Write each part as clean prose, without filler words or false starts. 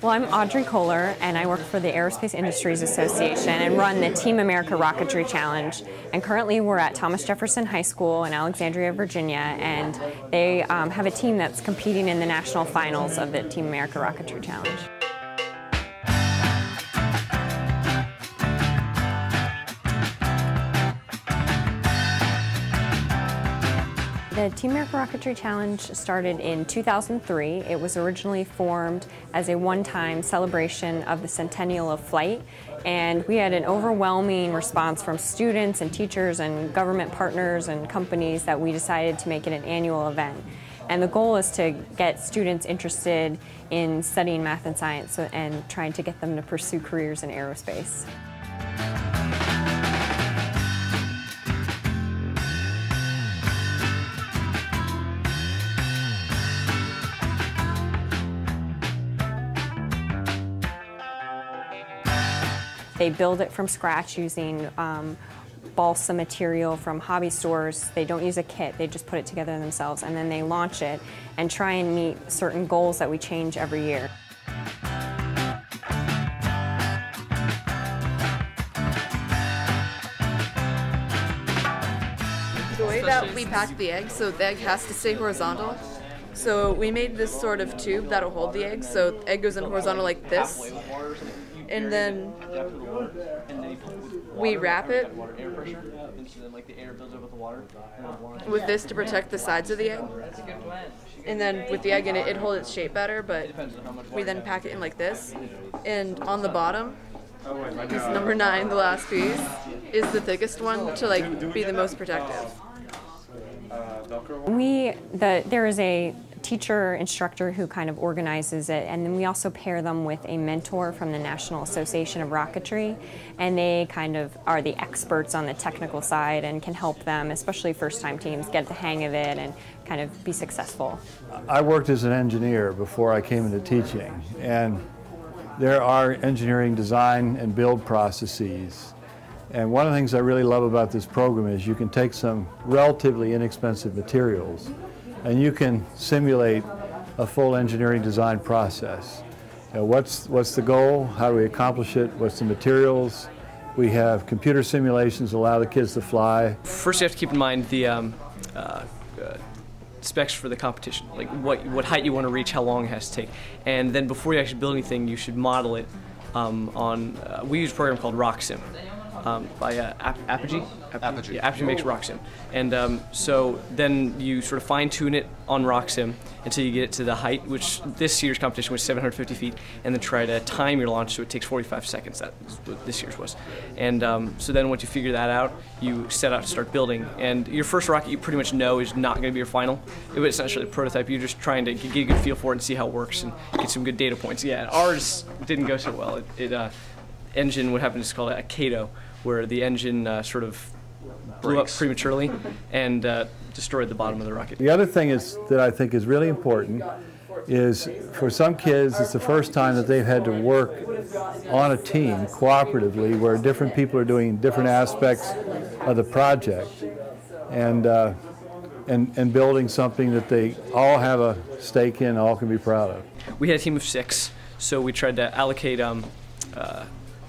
Well, I'm Audrey Kohler, and I work for the Aerospace Industries Association and run the Team America Rocketry Challenge. And currently we're at Thomas Jefferson High School in Alexandria, Virginia, and they have a team that's competing in the national finals of the Team America Rocketry Challenge. The Team America Rocketry Challenge started in 2003. It was originally formed as a one-time celebration of the centennial of flight, and we had an overwhelming response from students and teachers and government partners and companies that we decided to make it an annual event. And the goal is to get students interested in studying math and science and trying to get them to pursue careers in aerospace. They build it from scratch using balsa material from hobby stores. They don't use a kit, they just put it together themselves, and then they launch it and try and meet certain goals that we change every year. The way that we pack the egg, so the egg has to stay horizontal. So we made this sort of tube that'll hold the egg, so the egg goes in horizontal like this. And then we wrap it with this to protect the sides of the egg. And then with the egg in it, it holds its shape better, but we then pack it in like this. And on the bottom is number 9, the last piece, is the thickest one to be the most protective. There is a teacher instructor who kind of organizes it, and then we also pair them with a mentor from the National Association of Rocketry, and they kind of are the experts on the technical side and can help them, especially first-time teams, get the hang of it and kind of be successful. I worked as an engineer before I came into teaching, and there are engineering design and build processes. And one of the things I really love about this program is you can take some relatively inexpensive materials and you can simulate a full engineering design process. What's the goal? How do we accomplish it? What's the materials? We have computer simulations that allow the kids to fly. First, you have to keep in mind the specs for the competition, like what height you want to reach, how long it has to take. And then before you actually build anything, you should model it we use a program called RockSim. By Apogee. Apogee. Yeah, Apogee makes RockSim. And so then you sort of fine-tune it on RockSim until you get it to the height, which this year's competition was 750 feet, and then try to time your launch so it takes 45 seconds. That's what this year's was. And so then once you figure that out, you set out to start building. And your first rocket you pretty much know is not going to be your final. It's not necessarily a prototype. You're just trying to get a good feel for it and see how it works and get some good data points. Yeah, ours didn't go so well. Engine, what happened is called a Kato, where the engine sort of blew up prematurely and destroyed the bottom of the rocket. The other thing that I think is really important is for some kids it's the first time that they've had to work on a team cooperatively where different people are doing different aspects of the project and building something that they all have a stake in, all can be proud of. We had a team of 6, so we tried to allocate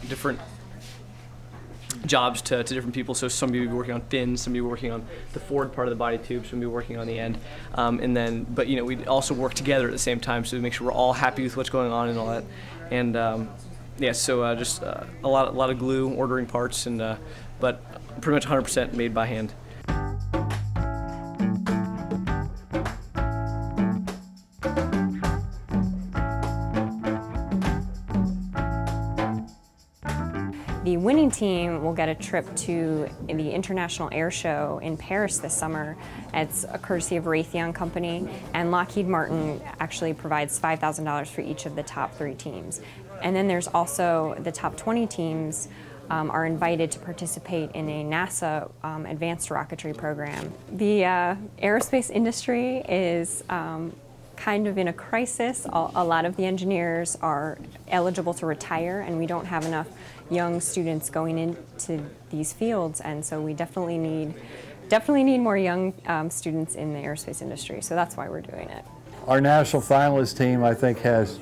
different jobs to different people. So somebody would be working on fins, somebody would be working on the forward part of the body tube, somebody would be working on the end, but we'd also work together at the same time, so we make sure we're all happy with what's going on and all that. And yeah, so just a lot of glue, ordering parts, and but pretty much 100% made by hand. The winning team will get a trip to the International Air Show in Paris this summer. It's a courtesy of Raytheon Company, and Lockheed Martin actually provides $5,000 for each of the top 3 teams. And then there's also the top 20 teams are invited to participate in a NASA advanced rocketry program. The aerospace industry is kind of in a crisis. A lot of the engineers are eligible to retire, and we don't have enough young students going into these fields, and so we definitely need more young students in the aerospace industry. So that's why we're doing it. Our national finalist team, I think, has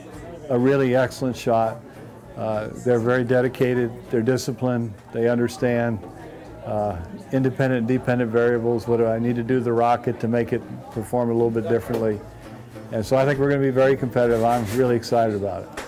a really excellent shot. They're very dedicated, they're disciplined, they understand independent and dependent variables. What do I need to do to the rocket to make it perform a little bit differently? And so I think we're going to be very competitive. I'm really excited about it.